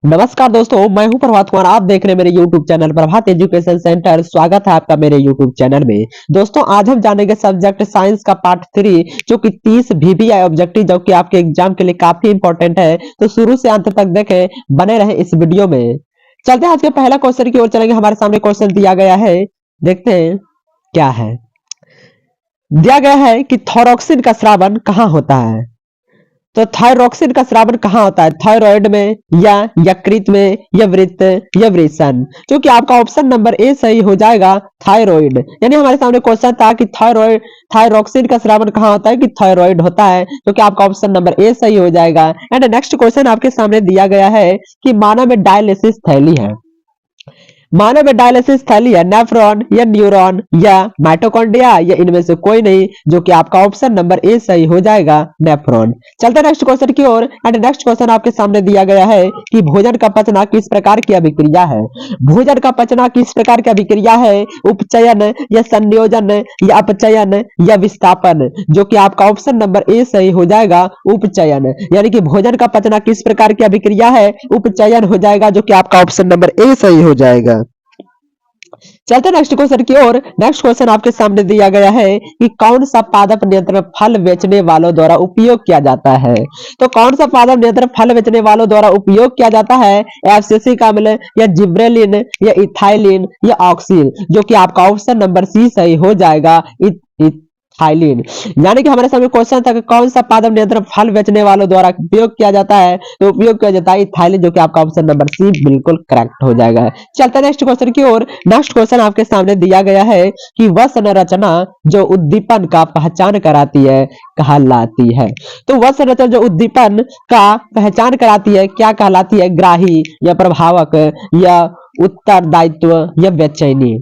नमस्कार दोस्तों, मैं हूं प्रभात कुमार। आप देख रहे हैं मेरे YouTube चैनल प्रभात एजुकेशन सेंटर। स्वागत है आपका मेरे YouTube चैनल में। दोस्तों, आज हम जानेंगे सब्जेक्ट साइंस का पार्ट 3 जो कि 30 VBI ऑब्जेक्टिव जो कि आपके एग्जाम के लिए काफी इंपॉर्टेंट है। तो शुरू से अंत तक देखें, बने रहे इस वीडियो में। चलते हैं आज के पहला क्वेश्चन की ओर चलेंगे। हमारे सामने क्वेश्चन दिया गया है, देखते हैं क्या है। दिया गया है कि थोरॉक्सिन का स्रावन कहाँ होता है। तो थायरॉक्सिन का स्रावन कहाँ होता है? थायराइड में या यकृत में या वृत्त या वृषण। जो कि आपका ऑप्शन नंबर ए सही हो जाएगा, थायराइड। यानी हमारे सामने क्वेश्चन था कि थायराइड थायरॉक्सिन का स्रावन कहाँ होता है, कि थायराइड होता है। जो कि आपका ऑप्शन नंबर ए सही हो जाएगा। एंड नेक्स्ट क्वेश्चन आपके सामने दिया गया है कि मानव में डायलिसिस थैली है। मानव में डायलिसिस थैली है नेफ्रॉन या न्यूरॉन या माइटोकॉन्ड्रिया या इनमें से कोई नहीं। जो कि आपका ऑप्शन नंबर ए सही हो जाएगा, नेफ्रॉन। चलते नेक्स्ट क्वेश्चन की ओर। एंड नेक्स्ट क्वेश्चन आपके सामने दिया गया है कि भोजन का पचना किस प्रकार की अभिक्रिया है। भोजन का पचना किस प्रकार की अभिक्रिया है? उपचयन या संयोजन या अपचयन या विस्थापन। जो कि आपका ऑप्शन नंबर ए सही हो जाएगा, उपचयन। यानी कि भोजन का पचना किस प्रकार की अभिक्रिया है? उपचयन हो जाएगा। जो कि आपका ऑप्शन नंबर ए सही हो जाएगा। चलते नेक्स्ट क्वेश्चन की ओर। नेक्स्ट क्वेश्चन आपके सामने दिया गया है कि कौन सा पादप नियंत्रण फल बेचने वालों द्वारा उपयोग किया जाता है। तो कौन सा पादप नियंत्रण फल बेचने वालों द्वारा उपयोग किया जाता है? एब्सिसिक अम्ल या जिब्रेलिन या इथाइलिन या ऑक्सिल। जो कि आपका ऑप्शन नंबर सी सही हो जाएगा, थाइलिन। यानी कि हमारे सामने क्वेश्चन था कि कौन सा पादप नियंत्रण फल बेचने वालों द्वारा उपयोग किया जाता है। तो उपयोग किया जाता है थाइलिन। जो कि आपका ऑप्शन नंबर सी बिल्कुल करेक्ट हो जाएगा। चलते नेक्स्ट क्वेश्चन की ओर। नेक्स्ट क्वेश्चन आपके सामने दिया गया है कि वह संरचना जो उद्दीपन का पहचान कराती है कहलाती है। तो वह संरचना जो उद्दीपन का पहचान कराती है क्या कहलाती है? ग्राही या प्रभावक या उत्तरदायित्व या बेचैनी।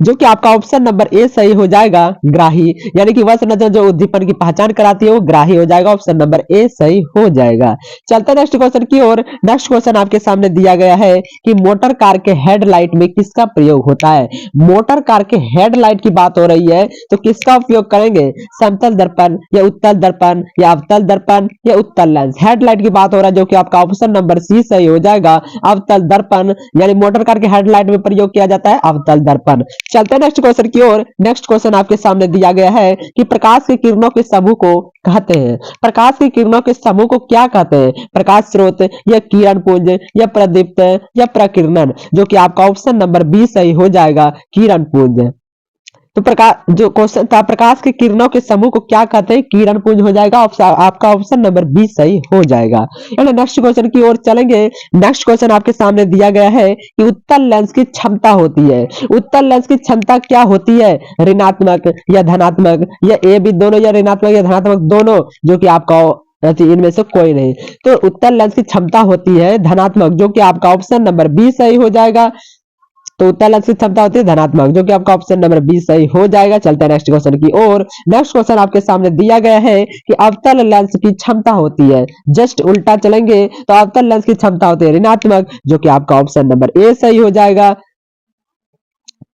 जो कि आपका ऑप्शन नंबर ए सही हो जाएगा, ग्राही। यानी कि वह संरचना जो उद्दीपन की पहचान कराती है वो ग्राही हो जाएगा। ऑप्शन नंबर ए सही हो जाएगा। चलते नेक्स्ट क्वेश्चन की ओर। नेक्स्ट क्वेश्चन आपके सामने दिया गया है कि मोटर कार के हेडलाइट में किसका प्रयोग होता है। मोटर कार के हेडलाइट की बात हो रही है तो किसका उपयोग करेंगे? समतल दर्पण या उत्तल दर्पण या अवतल दर्पण या उत्तल लेंस। हेडलाइट की बात हो रहा है। जो कि आपका ऑप्शन नंबर सी सही हो जाएगा, अवतल दर्पण। यानी मोटर कार के हेडलाइट में प्रयोग किया जाता है अवतल दर्पण। चलते हैं नेक्स्ट क्वेश्चन की ओर। नेक्स्ट क्वेश्चन आपके सामने दिया गया है कि प्रकाश की किरणों के समूह को कहते हैं। प्रकाश की किरणों के समूह को क्या कहते हैं? प्रकाश स्रोत या किरण पुंज या प्रदीप्त या प्रकीर्णन। जो कि आपका ऑप्शन नंबर बी सही हो जाएगा, किरण पुंज। तो प्रकाश जो क्वेश्चन था, प्रकाश की किरणों के समूह को क्या कहते हैं? किरण पुंज हो जाएगा। आपका ऑप्शन नंबर बी सही हो जाएगा। नेक्स्ट क्वेश्चन की ओर चलेंगे। नेक्स्ट क्वेश्चन आपके सामने दिया गया है कि उत्तल लेंस की क्षमता होती है। उत्तल लेंस की क्षमता क्या होती है? ऋणात्मक या धनात्मक या ए बी दोनों या ऋणात्मक या धनात्मक दोनों। जो कि आपका इनमें से कोई नहीं। तो उत्तल लेंस की क्षमता होती है धनात्मक। जो कि आपका ऑप्शन नंबर बी सही हो जाएगा। तो उत्तल लेंस की क्षमता होती है धनात्मक। जो कि आपका ऑप्शन नंबर बी सही हो जाएगा। चलते हैं नेक्स्ट क्वेश्चन की ओर। नेक्स्ट क्वेश्चन आपके सामने दिया गया है कि अवतल लेंस की क्षमता होती है, जस्ट उल्टा चलेंगे तो अवतल लेंस की क्षमता होती है ऋणात्मक। जो कि आपका ऑप्शन नंबर ए सही हो जाएगा।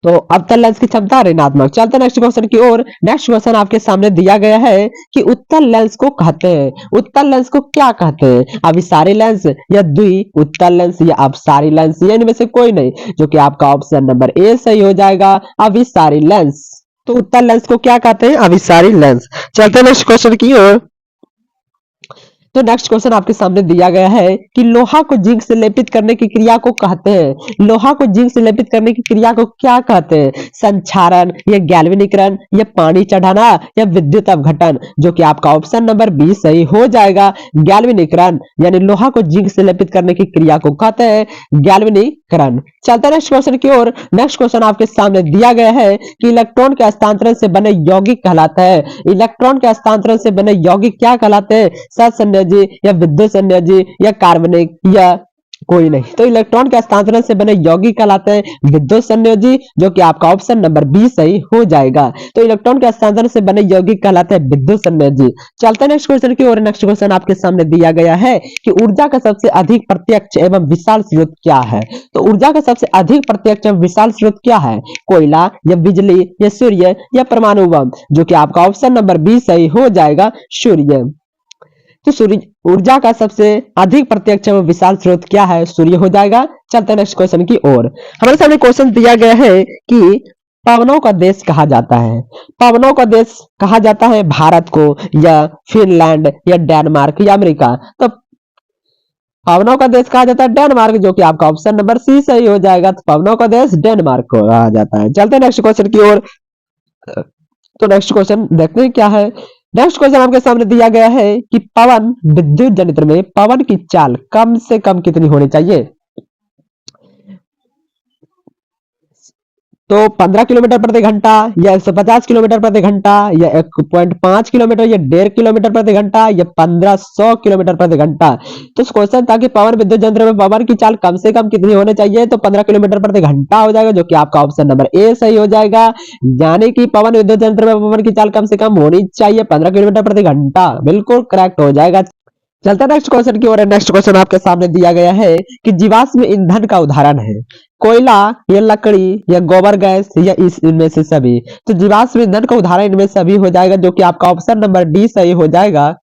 तो अवतल लेंस की क्षमता ऋणात्मक। चलते नेक्स्ट क्वेश्चन की ओर। नेक्स्ट क्वेश्चन आपके सामने दिया गया है कि उत्तल लेंस को कहते हैं, उत्तल लेंस को क्या कहते हैं? अभिसारी लेंस या द्वि उत्तल लेंस या अपसारी लेंस या इनमें से कोई नहीं। जो कि आपका ऑप्शन नंबर ए सही हो जाएगा, अभिसारी लेंस। तो उत्तल लेंस को क्या कहते हैं? अभिसारी लेंस। चलते नेक्स्ट क्वेश्चन की ओर। तो नेक्स्ट क्वेश्चन आपके सामने दिया गया है कि लोहा को जिंक से लेपित करने की क्रिया को कहते हैं। लोहा को जिंक से लेपित करने की क्रिया को क्या कहते हैं? संक्षारण या गैल्वेनीकरण या पानी चढ़ाना या विद्युत अवघटन। जो कि आपका ऑप्शन नंबर बी सही हो जाएगा, गैल्वेनीकरण। यानी लोहा को जिंक से लेपित करने की क्रिया को कहते हैं गैल्वेनीकरण। चलते नेक्स्ट क्वेश्चन की ओर। नेक्स्ट क्वेश्चन आपके सामने दिया गया है कि इलेक्ट्रॉन के हस्तांतरण से बने यौगिक कहलाता है। इलेक्ट्रॉन के हस्तांतरण से बने यौगिक क्या कहलाते हैं? सहसंयोजी या विद्युत संयोजी या कार्बनिक या कोई नहीं। तो इलेक्ट्रॉन के हस्तांतरण से बने यौगिक कहलाते हैं विद्युत संयोजी। जो कि आपका ऑप्शन नंबर बी सही हो जाएगा। तो इलेक्ट्रॉन के हस्तांतरण से बने यौगिक कहलाते हैं विद्युत संयोजी। चलते नेक्स्ट क्वेश्चन की ओर। नेक्स्ट क्वेश्चन आपके सामने दिया गया है कि ऊर्जा का सबसे अधिक प्रत्यक्ष एवं विशाल स्रोत क्या है। तो ऊर्जा का सबसे अधिक प्रत्यक्ष एवं विशाल स्रोत क्या है? कोयला या बिजली या सूर्य या परमाणु बम। जो कि आपका ऑप्शन नंबर बी सही हो जाएगा, सूर्य। तो सूर्य ऊर्जा का सबसे अधिक प्रत्यक्ष एवं विशाल स्रोत क्या है? सूर्य हो जाएगा। चलते हैं नेक्स्ट क्वेश्चन की ओर। हमारे सामने क्वेश्चन दिया गया है कि पवनों का देश कहा जाता है। पवनों का देश कहा जाता है भारत को, या फिनलैंड, या डेनमार्क, या अमेरिका। तो पवनों का देश कहा जाता है डेनमार्क, जो कि आपका ऑप्शन नंबर सी सही हो जाएगा। तो पवनों का देश डेनमार्क को कहा जाता है। चलते हैं नेक्स्ट क्वेश्चन की ओर। तो नेक्स्ट क्वेश्चन देखते हैं क्या है। नेक्स्ट क्वेश्चन आपके सामने दिया गया है कि पवन विद्युत जनित्र में पवन की चाल कम से कम कितनी होनी चाहिए? तो 15 किलोमीटर प्रति घंटा, या 150 किलोमीटर प्रति घंटा, या 1.5 किलोमीटर, या 1.5 किलोमीटर प्रति घंटा, या 1500 किलोमीटर प्रति घंटा। तो क्वेश्चन था कि पवन विद्युत यंत्र में पवन की चाल कम से कम कितनी होनी चाहिए? तो 15 किलोमीटर प्रति घंटा हो जाएगा, जो कि आपका ऑप्शन नंबर ए सही हो जाएगा। यानी कि पवन विद्युत यंत्र में पवन की चाल कम से कम होनी चाहिए 15 किलोमीटर प्रति घंटा। बिल्कुल करेक्ट हो जाएगा। चलते नेक्स्ट क्वेश्चन की ओर। नेक्स्ट क्वेश्चन आपके सामने दिया गया है कि जीवाश्म ईंधन का उदाहरण है कोयला, या लकड़ी, या गोबर गैस, या इनमें से सभी। तो जीवाश्म ईंधन का उदाहरण इनमें सभी हो जाएगा, जो कि आपका ऑप्शन नंबर डी सही हो जाएगा।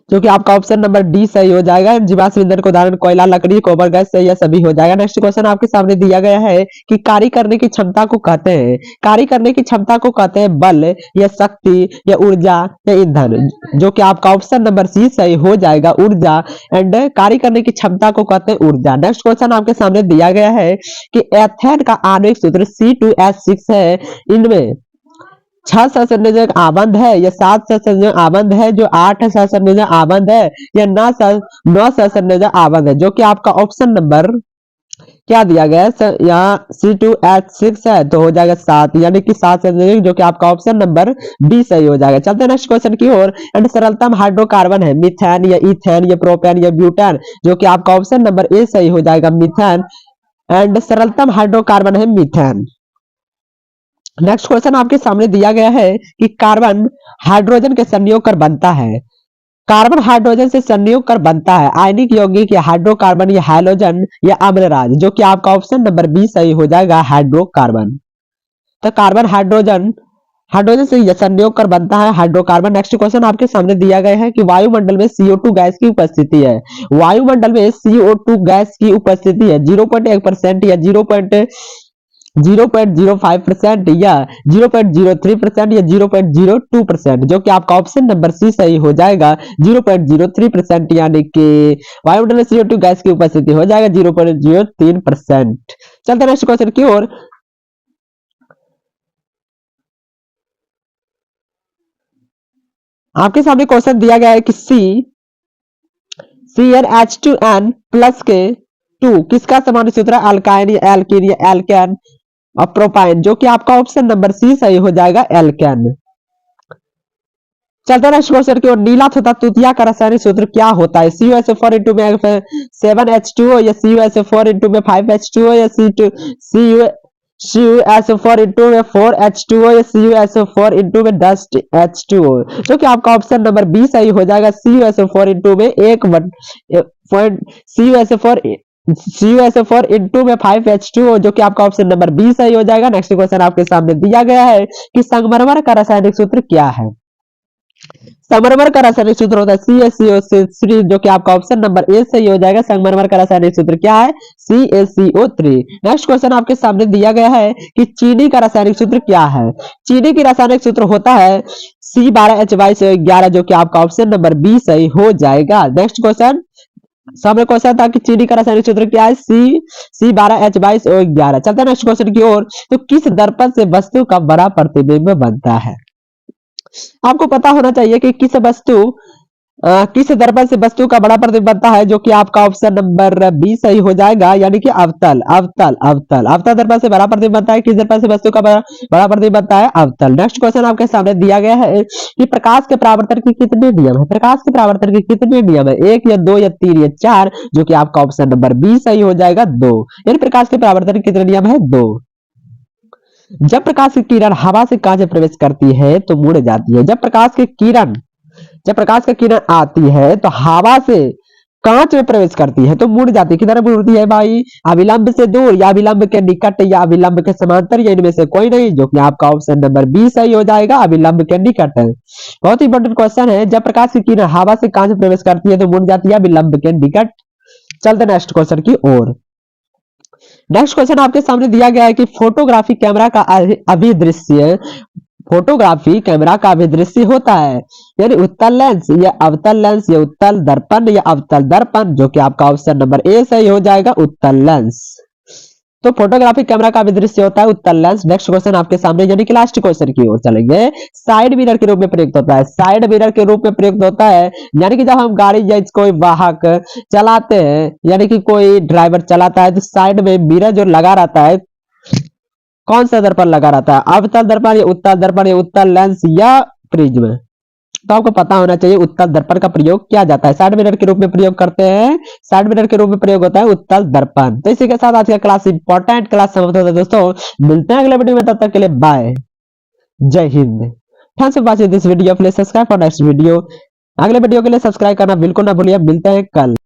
जो कि आपका ऑप्शन नंबर डी सही हो जाएगा। जीवाश्म ईंधन का उदाहरण कोयला, लकड़ी, गोबर गैस से यह सभी हो जाएगा। नेक्स्ट क्वेश्चन आपके सामने दिया गया है कि कार्य करने की क्षमता को कहते हैं, कार्य करने की क्षमता को कहते हैं बल, या शक्ति, या ऊर्जा, या ईंधन। जो कि आपका ऑप्शन नंबर सी सही हो जाएगा, ऊर्जा। एंड कार्य करने की क्षमता को कहते हैं ऊर्जा। नेक्स्ट क्वेश्चन आपके सामने दिया गया है कि एथेन का आणविक सूत्र C2H6 है। इनमें 6 सहसंयोजक आबंध है, या 7 सहसंयोजक आबंध है, जो 8 सहसंयोजक आबंध है, या 9 सहसंयोजक आबंध है। जो कि आपका ऑप्शन नंबर क्या दिया गया है? यहाँ C2H6 है, तो हो जाएगा 7, यानी कि 7 सहसंयोजक, जो कि आपका ऑप्शन नंबर बी सही हो जाएगा। चलते हैं नेक्स्ट क्वेश्चन की ओर। एंड सरलतम हाइड्रोकार्बन है मीथेन, या इथेन, या प्रोपेन, या ब्यूटेन। जो कि आपका ऑप्शन नंबर ए सही हो जाएगा, मीथेन। एंड सरलतम हाइड्रोकार्बन है मीथेन। नेक्स्ट क्वेश्चन आपके सामने दिया गया है कि कार्बन हाइड्रोजन के संयोग कर बनता है। कार्बन हाइड्रोजन से संयोग कर बनता है आयनिक यौगिक, या हाइड्रोकार्बन, या हैलोजन, या अम्लराज। जो कि आपका ऑप्शन नंबर बी सही हो जाएगा, हाइड्रोकार्बन। तो कार्बन हाइड्रोजन हाइड्रोजन से संयोग कर बनता है हाइड्रोकार्बन। नेक्स्ट क्वेश्चन आपके सामने दिया गया है कि वायुमंडल में CO2 गैस की उपस्थिति है। वायुमंडल में CO2 गैस की उपस्थिति है 0.1%, या 0.05%, या 0.03%, या 0.02%। जो कि आपका ऑप्शन नंबर सी सही हो जाएगा, 0.03%। यानी कि वायुमंडल में CO2 गैस की उपस्थिति हो जाएगा 0.03%। चलते नेक्स्ट क्वेश्चन की ओर। आपके सामने क्वेश्चन दिया गया है कि CnH2n प्लस के 2 किसका सामान्य सूत्र है? अल्काइन, या एल्कीन, या एल्केन, और प्रोपाइन। जो कि आपका ऑप्शन नंबर सी सही हो जाएगा, एल्केन। चलते नेक्स्ट क्वेश्चन की ओर। नीला तथा तूतिया का रासायनिक सूत्र क्या होता है? CuSO4 इंटू में 7H2O, या CuSO4 इंटू में 5H2O, या CuSO4 इंटू में 4H2O, या CuSO4 इंटू में 10H2O। जो कि आपका ऑप्शन नंबर बी सही हो जाएगा, CuSO4 इंटू में CuSO4 इंटू में 5H2O। जो कि आपका ऑप्शन नंबर बी सही हो जाएगा। नेक्स्ट क्वेश्चन आपके सामने दिया गया है कि संगमरमर का रासायनिक सूत्र क्या है? संगमरमर का रासायनिक सूत्र होता है CaCO3। जो कि आपका ऑप्शन नंबर ए सही हो जाएगा। संगमरमर का रासायनिक सूत्र क्या है? CaCO3। नेक्स्ट क्वेश्चन आपके सामने दिया गया है कि चीनी का रासायनिक सूत्र क्या है? चीनी की रासायनिक सूत्र होता है C12H22O11। जो कि आपका ऑप्शन नंबर बी सही हो जाएगा। नेक्स्ट क्वेश्चन सामने क्वेश्चन था कि चीनी का रासायनिक सूत्र क्या है? C12H22O11। चलते हैं नेक्स्ट क्वेश्चन की ओर। तो किस दर्पण से वस्तु का बड़ा प्रतिबिंब बनता है? आपको पता होना चाहिए कि किस दर्पण से वस्तु का बड़ा प्रतिबिंब बनता है। जो कि आपका ऑप्शन नंबर बी सही हो जाएगा, यानी कि अवतल अवतल अवतल अवतल दर्पण से बड़ा प्रतिबिंब बनता है। किस दर्पण से वस्तु का बड़ा प्रतिबिंब बनता है? अवतल। नेक्स्ट क्वेश्चन आपके सामने दिया गया है कि प्रकाश के परावर्तन के कितने नियम है? प्रकाश के परावर्तन के कितने नियम है? 1, या 2, या 3, या 4। जो कि आपका ऑप्शन नंबर बी सही हो जाएगा, 2। यानी प्रकाश के परावर्तन के कितने नियम है? 2। जब प्रकाश की किरण हवा से कांच में प्रवेश करती है तो मुड़ जाती है। जब प्रकाश की किरण आती है तो हवा से कांच में प्रवेश करती है तो मुड़ जाती है, किधर मुड़ती है भाई, अविलंब से दूर या अविलंब के निकट या अविलंब के समांतर, या इनमें से कोई नहीं, जो कि आपका ऑप्शन नंबर बी सही हो जाएगा, अविलंब के निकट है। बहुत इंपॉर्टेंट क्वेश्चन है, जब प्रकाश की किरण हवा से कांच में प्रवेश करती है तो मुड़ जाती है अविलंब के निकट। चलते नेक्स्ट क्वेश्चन की ओर। नेक्स्ट क्वेश्चन आपके सामने दिया गया है कि फोटोग्राफी कैमरा का अभिदृश्य, फोटोग्राफी कैमरा का अभिदृश्य होता है, यानी उत्तल लेंस या अवतल लेंस या उत्तल दर्पण या अवतल दर्पण, जो कि आपका ऑप्शन नंबर ए सही हो जाएगा, उत्तल लेंस। तो फोटोग्राफी कैमरा का अभिदृश्य होता है उत्तल लेंस। नेक्स्ट क्वेश्चन आपके सामने, यानी कि लास्ट क्वेश्चन की ओर चलेंगे। साइड मिरर के रूप में प्रयुक्त होता है, साइड मिरर के रूप में प्रयुक्त होता है, यानी कि जब हम गाड़ी या कोई वाहक चलाते हैं, यानी कि कोई ड्राइवर चलाता है तो साइड में मिरर जो लगा रहता है, कौन सा दर्पण लगा रहता है, अवतल दर्पण या उत्तल दर्पण या उत्तल लेंस या प्रिज्म। तो आपको पता होना चाहिए उत्तल दर्पण का प्रयोग किया जाता है, साइड मिरर के रूप में प्रयोग करते हैं, साइड मिरर के रूप में प्रयोग होता है उत्तल दर्पण। तो इसी के साथ आज का क्लास इंपॉर्टेंट क्लास समाप्त होता है दोस्तों। मिलते हैं अगले वीडियो में, तब तक के लिए बाय, जय Hind. Thanks for watching this video, please subscribe for next video. अगले वीडियो के लिए सब्सक्राइब करना बिल्कुल ना भूलिए। मिलते हैं कल।